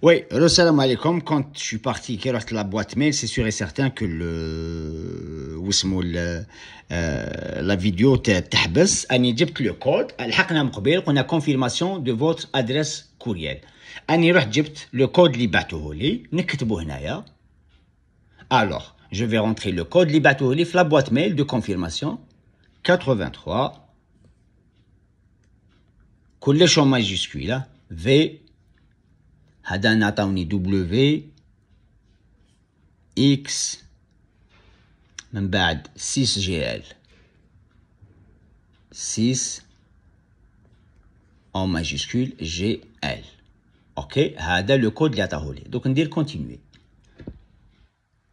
Oui, salam alaikum. Quand je suis parti, qui a la boîte mail, c'est sûr et certain que la vidéo تحبس. أني جبت le code. الحقنا مقبل قلنا confirmation de votre adresse courriel. أني رحت جبت le code اللي بعتوه لي نكتبه هنايا. Alors, je vais rentrer le code اللي بعتوه لي في la boîte mail de confirmation 83 كلش en majuscule V هذا نعطوني W X من بعد 6 GL 6 en majuscule GL. OK, هذا le code اللي عطاه لي. دوك ندير continuer.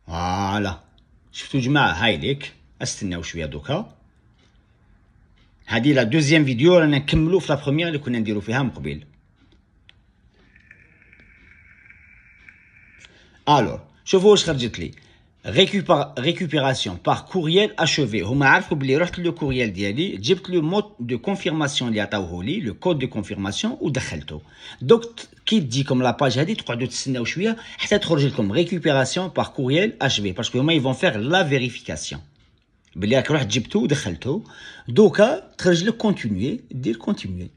فوالا شفتوا جماعة هاي ليك. استناو شوية دوكا. هذه لا دوزيام فيديو رانا نكملوا في لا بروميير اللي كنا نديروا فيها من قبل. Alors, شوفوا واش خرجت لي. récupération par courriel achevé. هما عرفوا بلي رحت لو كوريال ديالي جبت لو مود دو كونفيرماسيون اللي عطاوه لي لو كود دو كونفيرماسيون ودخلته. دوك كي تجيكم لاباج هذه تقعدوا تستناو شويه حتى تخرج لكم récupération par courriel achevé باسكو هما يفون فيغ لا فيريفيكاسيون بلي راك رحت جبتو ودخلته. دوكا تخرج لك كونتينيي دير كونتينيي.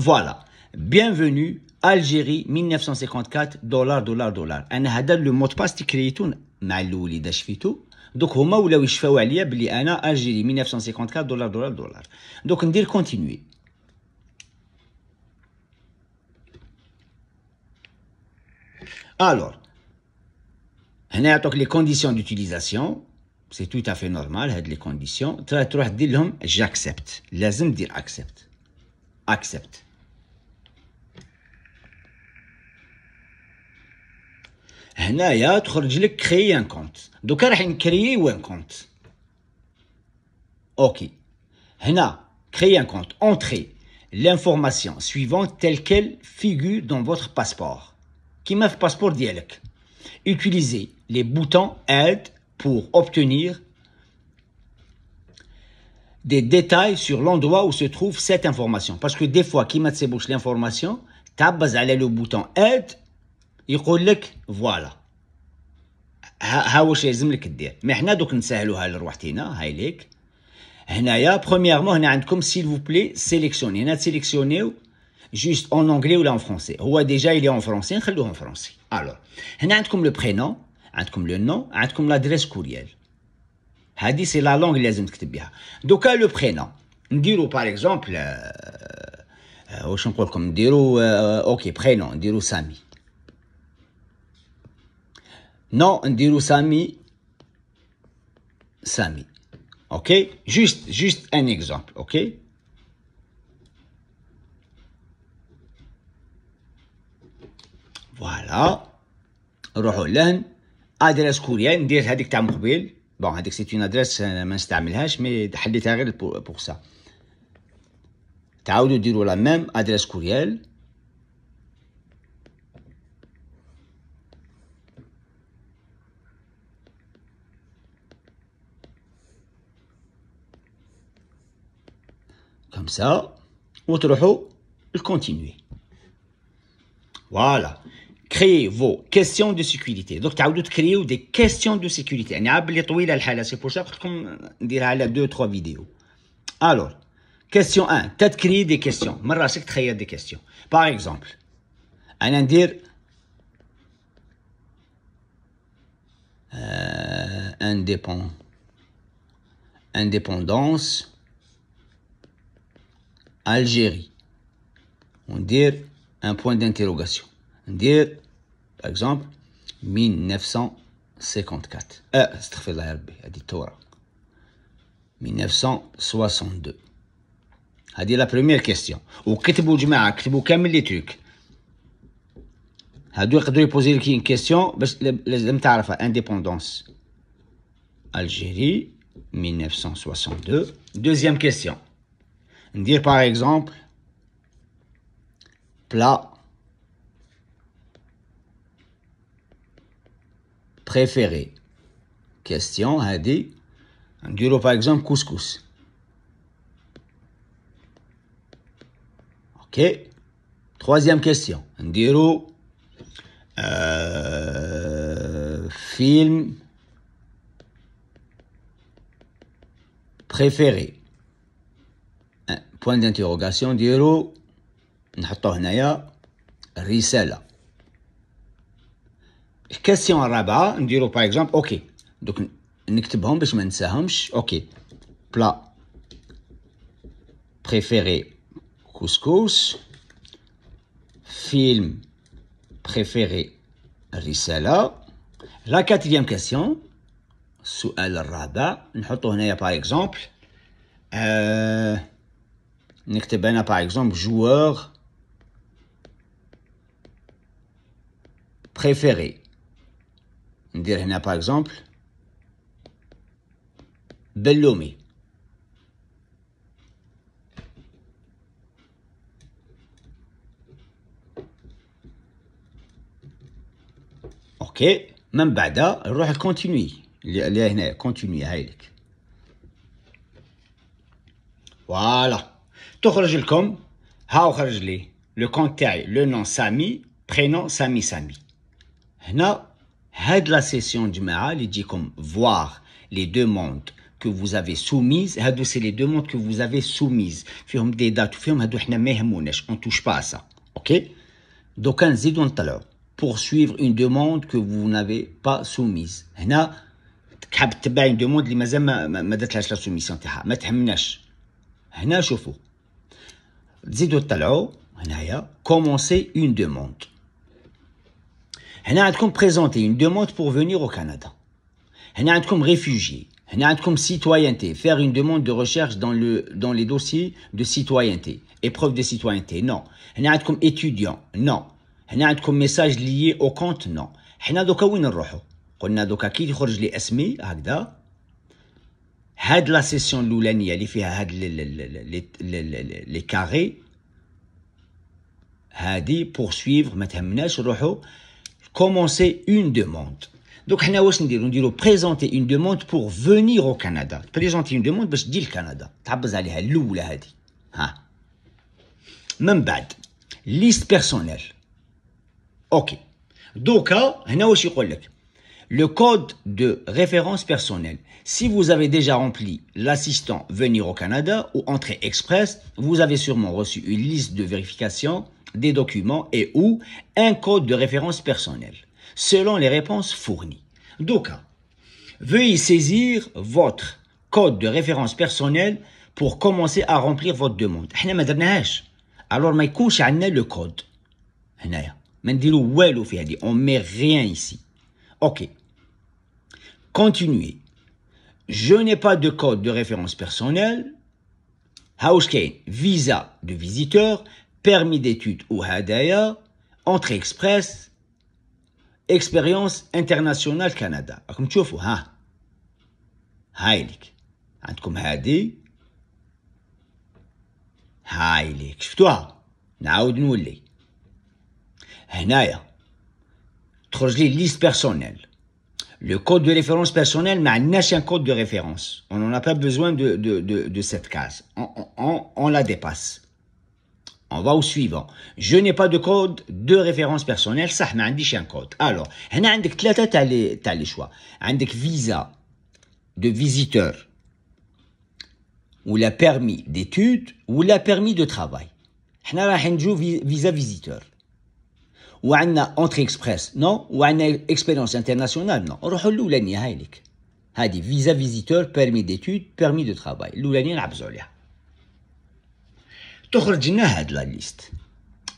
فوالا bienvenue Algérie 1954 $. انا هذا لو مود باس تكريتو مع الاول اذا شفيتو. دوك هما ولاو يشفاو عليا بلي انا الجيري 1954 $. دوك ندير كونتينيي. الور هنا يعطوك لي كونديسيون دوتيليزاسيون. سي تو افي نورمال هاد لي كونديسيون. تروح دير لهم جاكسبت. لازم دير اكسبت. هنايا تخرج لك كريي ان كونت. دوكا راح نكرييو ان كونت. اوكي هنا كريي ان كونت. اونتري l'information suivante telle qu'elle figure dans votre passeport. كيما في الباسبور ديالك. Utilisez les boutons aide pour obtenir des détails sur l'endroit où se trouve cette information. Parce que des fois كيما تسيبوش l'information تعبز على le bouton aide يقول لك فوالا ها واش لازم لك دير. مي حنا دوك نسهلوها لروحتينا. هاي ليك هنايا برومييرمون هنا عندكم سيل فو بلي سيليكسيوني. هنا تسيليكسيونيو جوست اون انجلي ولا اون فرونسي. هو ديجا يلي اون فرونسي نخلوه اون فرونسي. الوغ هنا عندكم لو برينون عندكم لو نون عندكم لادريس كوريال. هادي سي لا لونغ اللي لازم تكتب بها. دوكا لو برينون نديرو باغ اكزومبل واش نقول لكم نديرو اوكي برينون نديرو سامي. Non, نديرو سامي. OK? Juste un exemple, OK? Voilà. نروحو لهن ادريس كوريال. ندير هذيك تاع مقبل. بون هذيك سي اون ادريس ما نستعملهاش مي حليتها غير بوغ سا. تعاودوا ديروا لا ميم ادريس كوريال. comme ça وتروحوا continuer. Voilà. Créez vos questions de sécurité. Donc تعاودوا تكريو des questions de sécurité. يعني عارف بلي طويله الحاله سي بور سا قلت لكم نديرها على 2 3 فيديو. Alors question 1 تكري des questions. من راسك تخيل des questions. Par exemple انا ندير indépendance Algérie. On dit un point d'interrogation. On dit, par exemple, 1954. استغفر يا ربي هذه الثورة. 1962. هذه لا بروميير كيستيون. وكتبوا جماعة كتبوا كامل لي تروك. هادو يقدروا يبوزي لك كيستيون باش لازم تعرفها. indépendance Algérie 1962. Deuxième question. Dire par exemple plat préféré. Question هذه نديرو par exemple couscous. OK. Troisième question. نديرو film préféré. Point d'interrogation. نديرو نحطو هنايا رسالة. الكاستيون الرابعة نديرو باغ اكزومبل اوكي دوك نكتبهم باش ما ننساهمش. اوكي بلا بريفيري كوسكوس، فيلم بريفيري الرسالة. لا كاتريام كاستيون السؤال الرابع نحطو هنايا باغ اكزومبل نكتب هنا باغ اكزومبل جوور بريفيري. ندير هنا باغ اكزومبل بلومي. اوكي من بعدها نروح الكونتينوي اللي هنا كونتينوي هايلك. فوالا تخرج لكم هاو خرج لي لو كونت تاعي لو نون سامي برينون سامي سامي. هنا هاد لا سيسيون جماعة اللي تجيكم voir les demandes que vous avez soumises. هادو سي لي demandes que vous avez soumises فيهم دي دات وفيهم هادو حنا ما يهموناش on touche pas à ça. اوكي دوكا نزيدو نطلعو poursuivre une demande que vous n'avez pas soumise. هنا تحب تتبع une demande اللي مازال ما درتلهاش لا سوميسيون تاعها ما تهمناش. هنا شوفوا تزيدو تطلعوا هنايا commencer une demande. هنا عندكم présenter une demande pour venir au Canada. هنا عندكم réfugié. هنا عندكم citoyenneté, faire une demande de recherche dans les dossiers de citoyenneté. Épreuve de citoyenneté, non. هنا عندكم étudiant, non. هنا عندكم message lié au compte, non. هنا دوكا وين نروحو؟ قلنا دوكا كي يخرج لي اسمي هكذا هاد لا سيسيون الاولانيه اللي فيها هاد لي كاري هادي poursuivre ما تهمناش نروحو commencer une demande. Donc حنا واش نديرو présenter une demande pour venir au Canada. présenter une demande باش تجي لكندا تحبز عليها الاولى هادي. ها من بعد liste personnelle. اوكي دوكا هنا واش يقول لك le code de référence personnelle. Si vous avez déjà rempli l'assistant venir au Canada ou entrée express, vous avez sûrement reçu une liste de vérification des documents et ou un code de référence personnelle, selon les réponses fournies. Donc, veuillez saisir votre code de référence personnelle pour commencer à remplir votre demande. احنا ما درناهاش. Alors ما يكونش عندنا le code. هنايا ما نديرو والو في هذه. On met rien ici. Ok. Continuez. Je n'ai pas de code de référence personnelle. هاوش كاين visa de visiteur, permis d'études ou hadaya, entrée express, expérience internationale Canada. راكم تشوفوا ها هايلك عندكم هادي هايلك شفتوها. نعاود نولي هنايا تخرج لي ليست بيرسونيل. Le code de référence personnelle, mais un code de référence. On n'en a pas besoin de cette case. On la dépasse. On va au suivant. Je n'ai pas de code de référence personnelle. Ça, mais عنديش un code. Alors, هنا عندك ثلاثة تاع les choix. عندك visa de visiteur ou la permis d'études ou la permis de travail. احنا راح نجو visa visiteur. ou عندنا entrée express non ou عندنا expérience internationale non. نروحوا الاولانيه هايلك هذه فيزا فيزيتور بيرمي ديتود بيرمي دو ترافاي الاولانيه نعبزوا عليها. تخرج لنا هاد لا ليست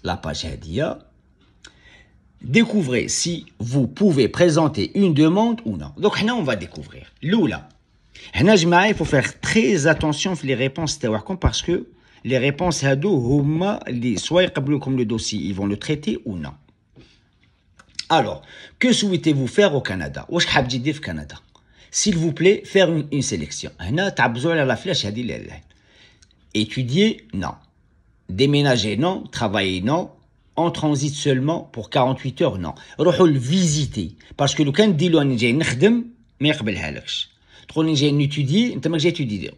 لا باج هاديه. découvrez si vous pouvez présenter une demande ou non. donc حنا on va découvrir الاولى. هنا جماعه il faut faire très attention في les réponses تاعكم parce que les réponses هادو هما اللي سوا يقبلوا لكم le dossier ils vont le traiter ou non. Alors, que souhaitez-vous faire au Canada? واش حاب تجي دير في كندا؟ S'il vous plaît, faire une sélection. هنا تعبزوا على لا فلاش هذه اللي étudier non. Déménager non, travailler non, en transit seulement pour 48 heures non. روحوا le visiter parce que لو كان ديروا انا جاي نخدم ما يقبلها لكش. تقول لي جاي نيتودي انت ما جاي تودي.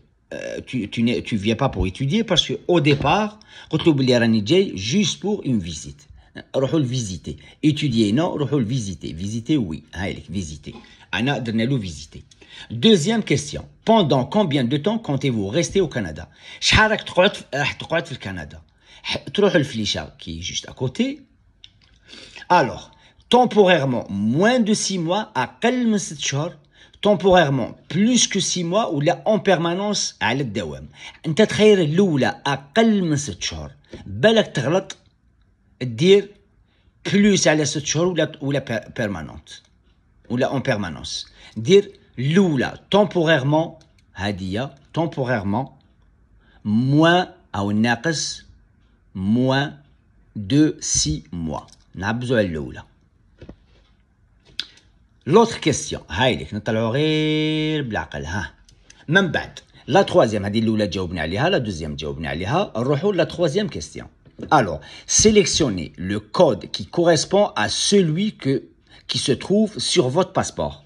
tu viens pas pour étudier parce que au départ قلت له بلي راني جاي juste pour une visite. روحوا le visiter. Étudier non, روحوا le visiter. Visiter oui. هاي لك visiter. أنا درنا له visiter. Deuxième question. Pendant combien de temps comptez-vous rester au Canada? شحال راك تقعد في الكندا؟ تروح الفليشة qui est juste à côté. Alors, temporairement moins de 6 mois, أقل من 6 شهور. temporairement plus que 6 mois ولا en permanence على الدوام. انت تخير الاولى اقل من 6 شهور، بالك تغلط دير بلوس على 6 شهور ولا بيرمانونت ولا en permanence. دير الاولى temporairement هادية temporairement moins او ناقص moins de 6 mois. نعبزو على الاولى. L'autre question, هايلك نطلعوا غير بالعقل ها. من بعد لا troisième هذه الأولى جاوبنا عليها، لا deuxième جاوبنا عليها، نروحوا لا troisième question. Alors, sélectionnez le code qui correspond à celui qui se trouve sur votre passeport.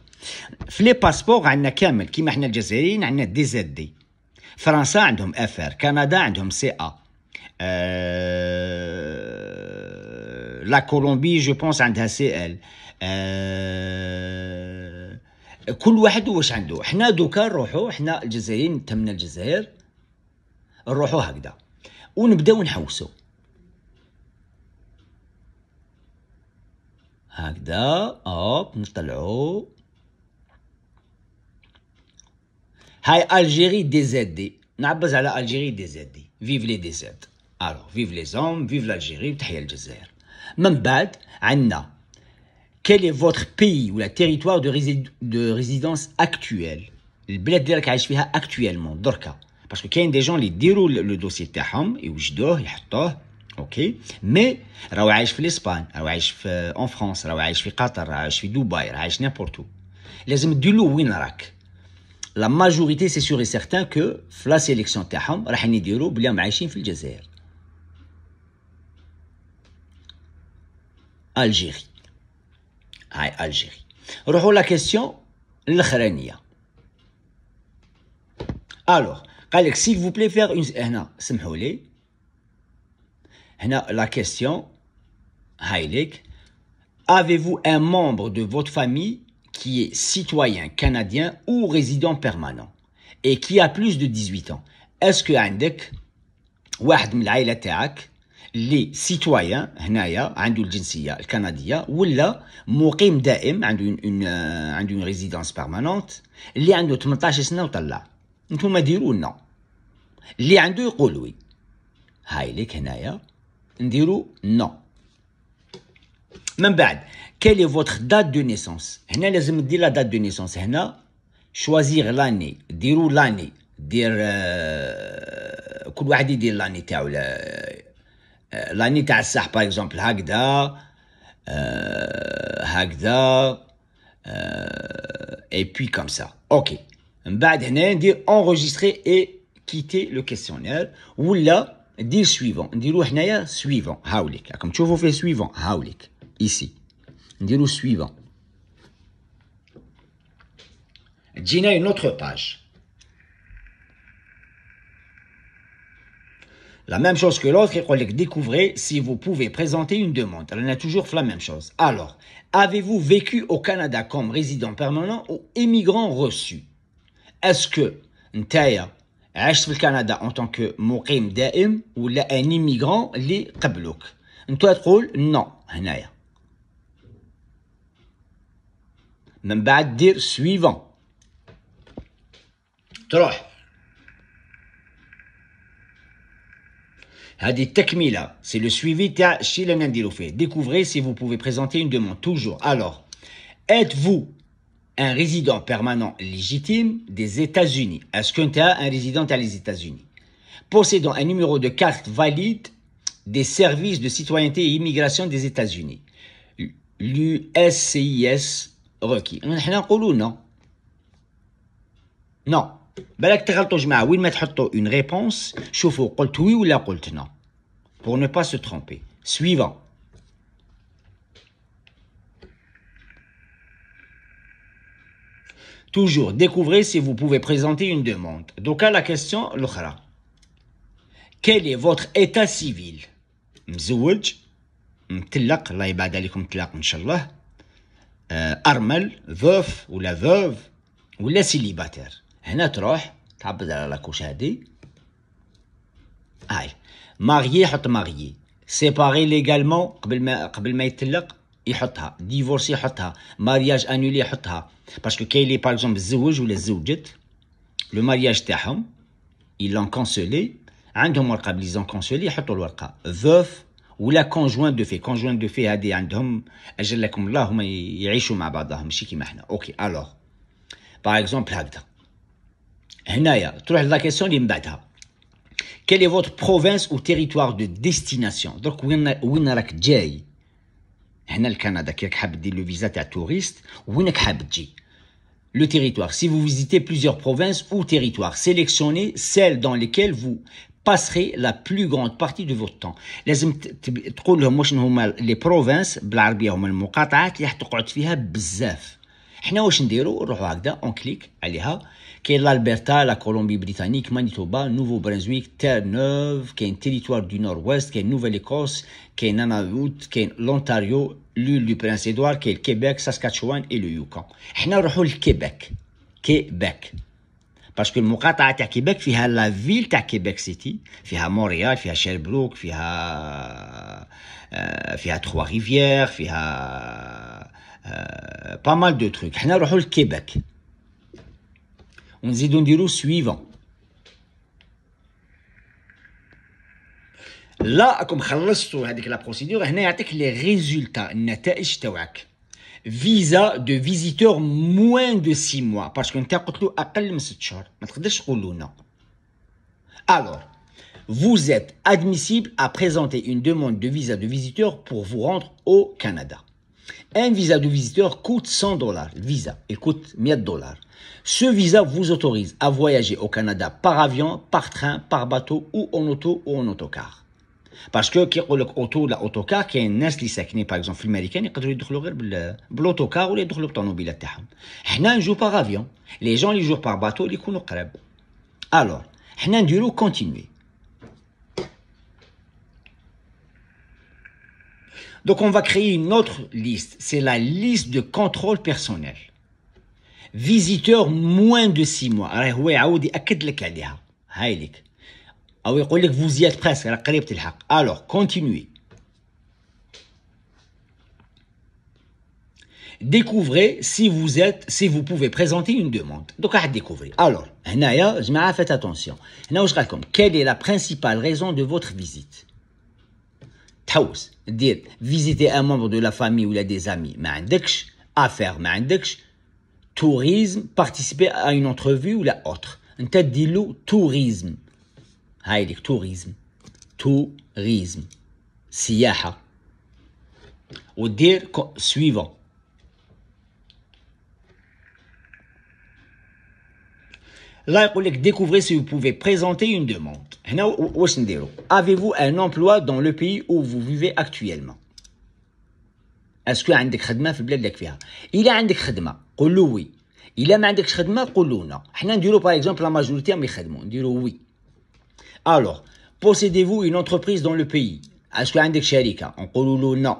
في les passeports عندنا كامل كيما احنا الجزائريين عندنا دي زد دي. فرنسا عندهم اف ار، كندا عندهم سي ا. لا كولومبي جو بونس عندها سي ال. كل واحد واش عنده. حنا دوكا نروحو، حنا الجزائريين تمنا الجزائر نروحو هكذا ونبداو نحوسو هكذا. نطلعو هاي الجيري دي زد دي. نعبز على الجيري دي زد دي. فيف لي دي زد. الوغ فيف لي زوم، فيف l'Algérie وتحيا الجزائر. من بعد عندنا quel est votre pays ou la territoire de résidence actuelle. البلاد اللي راك عايش فيها actuellement دركا، باسكو كاين دي جون اللي يديروا لو دوسي تاعهم يوجدوه يحطوه اوكي، مي راهو عايش في الاسبان، راهو عايش في اون فرانس، راهو عايش في قطر، راهو عايش في دبي، راهو عايش نيمبورتو. لازم ديروا وين راك. لا ماجوريتي سي سور اي سيغتان كو في لا سيليكسيون تاعهم راح يديروا بلي عايشين في الجزائر. الجيري. هاي الجيري. نروحوا لا كيسيون الاخرانيه. الوغ قال لك s'il vous plaît faire une. هنا سمحوا لي، هنا لا كيسيون هاي لك. avez-vous un membre de votre famille qui est citoyen canadien ou résident permanent et qui a plus de 18 ans. est-ce que عندك واحد من العائله تاعك اللي سيتويان هنايا عنده الجنسيه الكنديه ولا مقيم دائم عنده اون ريزيدونس بيرمانونت اللي عنده 18 سنه وطلع. نتوما ديروا نو، اللي عنده يقول وي. هاي لك هنايا نديروا نو. من بعد quelle est votre date de naissance. هنا لازم دير لا دات دو نيسونس. هنا شوازيغ لاني، ديروا لاني، دير كل واحد يدير لاني تاعو. لاني تاع الصح باغ اكزومبل هكذا هكذا اي بوي كوم سا اوكي. من بعد هنا ندير انغوجيستري اي كيتي لو كيسيونير ولا دير سويفون. نديرو هنايا سويفون. هاوليك راكم تشوفوا فيه سويفون. هاوليك ايسي نديرو سويفون. تجينا اون اوتر باج. La même chose que l'autre, découvrez si vous pouvez présenter une demande. On a toujours la même chose. Alors, avez-vous vécu au Canada comme résident permanent ou immigrant reçu? Est-ce que نتايا عشت في الكندا en tant que مقيم دائم ولا un immigrant اللي قبلوك؟ انتوا تقول non هنايا. من بعد دير suivant. تروح هذه التكملة، c'est le suivi تاع الشيء اللي نديرو فيه. Découvrez si vous pouvez présenter une demande. Toujours. Alors, êtes-vous un résident permanent légitime des États-Unis? Est-ce que tu as un résident des États-Unis? Possédant un numéro de carte valide des services de citoyenneté et immigration des États-Unis. l'USCIS requis. نحن نقولوا non. Non. بالك تغلطوا جماعة وين ما تحطوا une réponse شوفوا قلت oui ولا قلت non pour ne pas se tromper. Suivant. Toujours, découvrez si vous pouvez présenter une demande. Donc, à la question, l'autre. Quel est votre état civil? مزوج, مطلق, الله يبعد عليكم مطلق إن شاء الله. أرمل, veuf, ou la veuve, ou la célibataire. هنا تروح تعبد على لاكوش هادي. هاي. marié, حط marié. séparé légalement, قبل ما يتطلق يحطها. divorcé يحطها. mariage annulé يحطها. parce que كاين لي par exemple الزوج ولا زوجت, le mariage تاعهم ils l'ont cancellé. عندهم ورقة بلي ils ont cancellé يحطوا الورقة. veuf ولا conjoint de fait. conjoint de fait هادي عندهم أجلكم الله هما يعيشوا مع بعضهم ماشي كيما حنا. اوكي alors par exemple هكذا. هنايا تروح لا كيسيون اللي من بعدها. quelle est votre province ou territoire de destination؟ donc وين راك جاي؟ هنا لكندا كي راك حاب دير لو فيزا تاع توريست وينك حاب تجي؟ le territoire. Si vous visitez plusieurs provinces ou territoires, sélectionnez celles dans lesquelles vous passerez la plus grande partie de votre temps. لازم تقول لهم واش هما لي بروفانس بالعربيه هما المقاطعات اللي راح تقعد فيها بزاف. حنا واش نديرو؟ نروحو هكذا اون كليك عليها. كاين l'Alberta, la Colombie-Britannique, Manitoba, Nouveau-Brunswick, Terre-Neuve, كاين territoire du Nord-Ouest, كاين Nouvelle-Écosse, كاين Nunavut, كاين l'Ontario, l'île du Prince-Édouard, كاين Québec, Saskatchewan et le Yukon. حنا نروحو لكيبيك. كيبيك. باسكو المقاطعة تاع كيبيك فيها لا فيل تاع كيبيك سيتي، فيها مونريال، فيها شيربروك، فيها تخوا ريفيير، فيها با مال دو تروك. حنا نروحو لكيبيك. ونزيدو نديرو suivant. لا راكم خلصتوا هذيك لا بروسيدور. هنا يعطيك لي ريزولتا النتائج تاعك. فيزا دو فيزيتور موان دو 6 mois باسكو انت قلت له اقل من 6 شهور ما تقدرش تقول له نو. alors vous êtes admissible à présenter une demande de visa de visiteur pour vous rendre au Canada. Un visa de visiteur coûte $100. Le visa, il coûte $100. Ce visa vous autorise à voyager au Canada par avion, par train, par bateau ou en auto ou en autocar. Parce que كيقول لك اوتو ولا اوتوكار كاين الناس اللي ساكنين باغ اكزومبل في الامريكان يقدروا يدخلوا غير بالاوتوكار ولا يدخلوا بالطوموبيلات تاعهم. حنا نجو باغ افيون. لي جون اللي يجوا باغ باتو اللي يكونوا قراب. الوغ حنا نديرو كونتينيي. Donc on va créer une autre liste, c'est la liste de contrôle personnel. Visiteur moins de 6 mois. راه هو يعاود ياكد لك عليها. هاي لك. او يقول لك vous y êtes presque راه قريب تلحق. Alors continuez. Découvrez si vous pouvez présenter une demande. Donc راح découvrir. Alors هنايا جماعه faites attention. هنا واش قال لكم؟ quelle est la principale raison de votre visite؟ تحوس دير visiter un membre de la famille ou des amis ما عندكش. affaire ما عندكش. tourisme participer à une entrevue ou la autre. انت دير له tourisme. هاي لك tourisme سياحة. ودير suivant. Là يقول لك découvrez si vous pouvez présenter une demande. هنا واش نديرو؟ Avez-vous un emploi dans le pays où vous vivez actuellement؟ اسكو عندك خدمة في البلاد اللي فيها؟ إلا عندك خدمة قول له وي. إلا ما عندكش خدمة قول له نو. حنا نديرو باغ اكزومبل لا ماجوريتي راهم يخدموا نديرو وي. Alors possédez-vous une entreprise dans le pays؟ اسكو عندك شركة نقولوا له نو.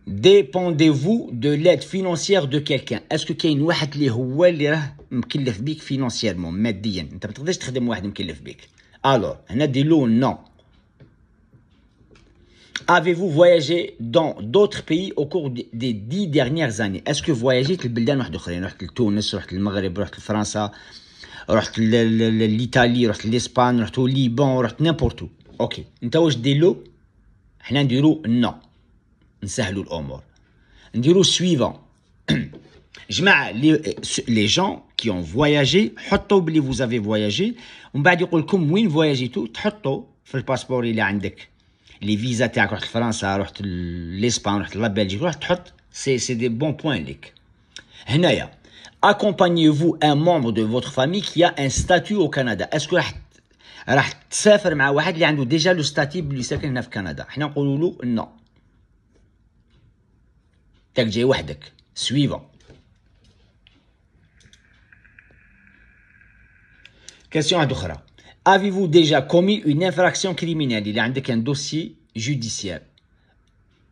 Dépendez-vous de l'aide financière de quelqu'un؟ اسكو كاين واحد اللي هو اللي راه مكلف بيك فينانسيرمون ماديا انت ما تقدرش تخدم واحد مكلف بيك. alors هنا دير له نو. Avez-vous voyagé dans d'autres pays au cours des 10 dernières années؟ اسكو فواياجيت لبلدان واحد اخرين؟ رحت لتونس، رحت للمغرب، رحت لفرنسا، رحت لإيطاليا، رحت لإسبان، رحت لليبان، رحت نيمبورتو. اوكي انت واش دير له؟ حنا نديرو نو نسهلوا الامور. نديرو suivant. جماعة les gens qui ont voyagé حطوا بلي vous avez voyagé ومن بعد يقول لكم وين فواياجيتو تحطوا في الباسبور اللي عندك. لي فيزا تاعك رحت لفرنسا، رحت لإسبان، رحت لبلجيك، رحت تحط سي دي بون بوين ليك. هنايا accompagnez-vous un membre de votre famille qui a un statut au Canada؟ اسكو راح تسافر مع واحد اللي عنده ديجا لو ستاتي اللي ساكن هنا في كندا؟ حنا نقولوا له نو. تاك جاي وحدك. suivant. Question أخرى. Avez-vous déjà commis une infraction criminelle? Il y a un dossier judiciaire.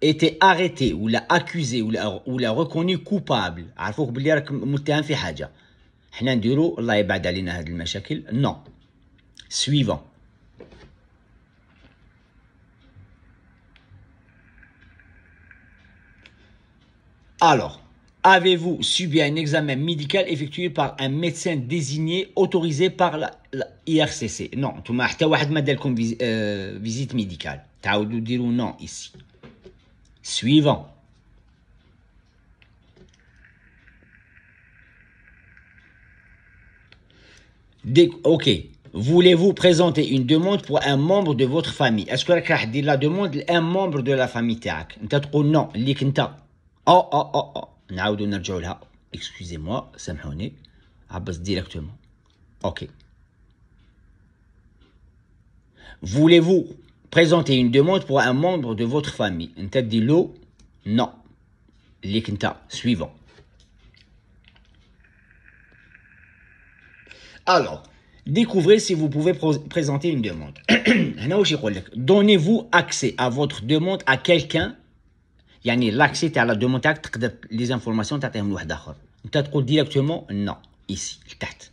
Été arrêté ou l'a accusé ou l'a reconnu coupable. عرفوك بلي راك متهم في حاجة. حنا نديرو الله يبعد علينا هاد المشاكل. Non. Suivant. Alors, avez-vous subi un examen médical effectué par un médecin désigné autorisé par la IRCC? Non, نتوما حتى واحد ما دارلكم visite médicale. تعاودوا ديروا non ici. Suivant. Ok. Voulez-vous présenter une demande pour un membre de votre famille? Est-ce que راك راح دير la demande لun membre de la famille تاعك؟ انت تقول non ليك انت. نعاودو نرجعو لها. Excusez-moi, سامحوني. عبس directement. Ok. Voulez-vous présenter une demande pour un membre de votre famille? انت تديرلو non ليك انت. Suivant. Alors, découvrez si vous pouvez présenter une demande. Donnez-vous accès à votre demande à quelqu'un. يعني l'accès تاع la demande تاعك تقدر les informations تعطيهم لواحد اخر. انت تقول directement non ici لتحت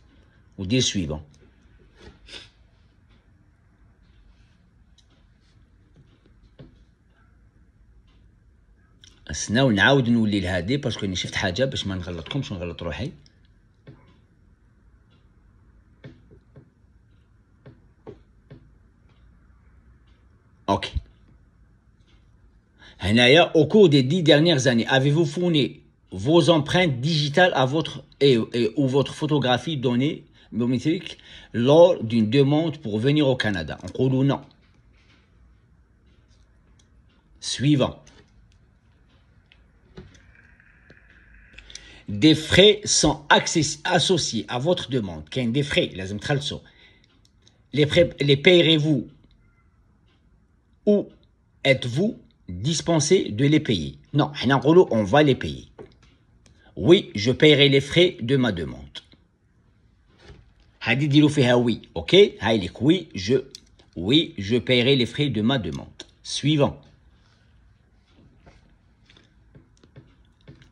ودير suivant. استناو نعاود نولي لهادي باسكو اني شفت حاجه باش ما نغلطكمش ونغلط روحي. Ok. Hanaya, au cours des 10 dernières années, avez-vous fourni vos empreintes digitales à votre ou votre photographie donnée biométrique lors d'une demande pour venir au Canada? On dit non. Suivant. Des frais sont associés à votre demande. Qu'il y a des frais, les payerez-vous ou êtes-vous dispensé de les payer? Non, on va les payer. Oui, je paierai les frais de ma demande. Hadi dirou fiha oui, ok? Haïlik, oui, je paierai les frais de ma demande. Suivant.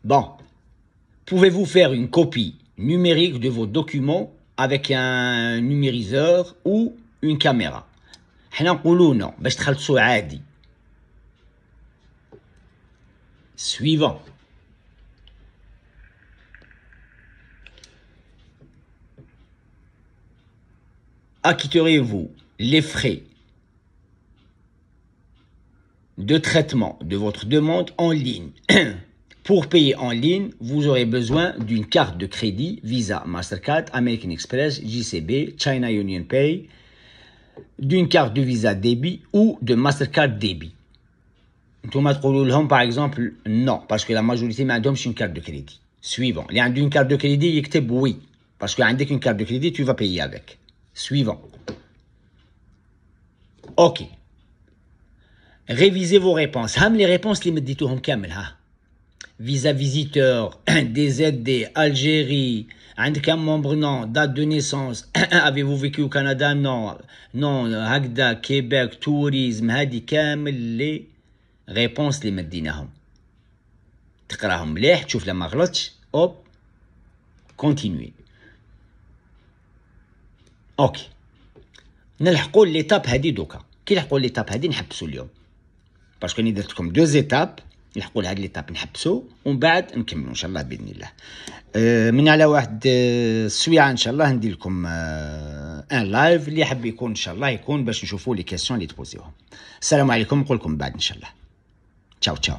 Bon. Pouvez-vous faire une copie numérique de vos documents avec un numériseur ou une caméra? حنا نقولوا non باش تخلصوا عادي. Suivant. Acquitterez-vous les frais de traitement de votre demande en ligne? Pour payer en ligne, vous aurez besoin d'une carte de crédit, Visa, Mastercard, American Express, JCB, China Union Pay, d'une carte de Visa débit ou de Mastercard débit. Ntouma تقولوا لهم par exemple non parce que la majorité ما عندهمش une carte de crédit. Suivant. اللي عنده une carte de crédit يكتب oui parce que عندك une carte de crédit tu vas payer avec. Suivant. Ok. Révisez vos réponses. هم les réponses اللي مديتوهم كامل ها. Visa visiteur, DZD, Algérie, عندك un membre non, date de naissance, avez-vous vécu au Canada? Non, non, هكذا, Québec, tourisme, هادي كامل لي réponses اللي مديناهم. تقراهم مليح تشوف لما غلطش hop continuer. اوكي نلحقوا ليتاب هادي دوكا. كي نلحقوا ليتاب هادي نحبسوا اليوم باسكو اني درت لكم 2 ايتاب نلحقوا لهاد ليتاب نحبسوا ومن بعد نكملوا ان شاء الله باذن الله. من على واحد السويعه ان شاء الله ندير لكم ان لايف اللي يحب يكون ان شاء الله يكون باش نشوفوا لي كيسيون اللي تبوزيوهم. السلام عليكم نقول لكم بعد ان شاء الله. تشاو تشاو.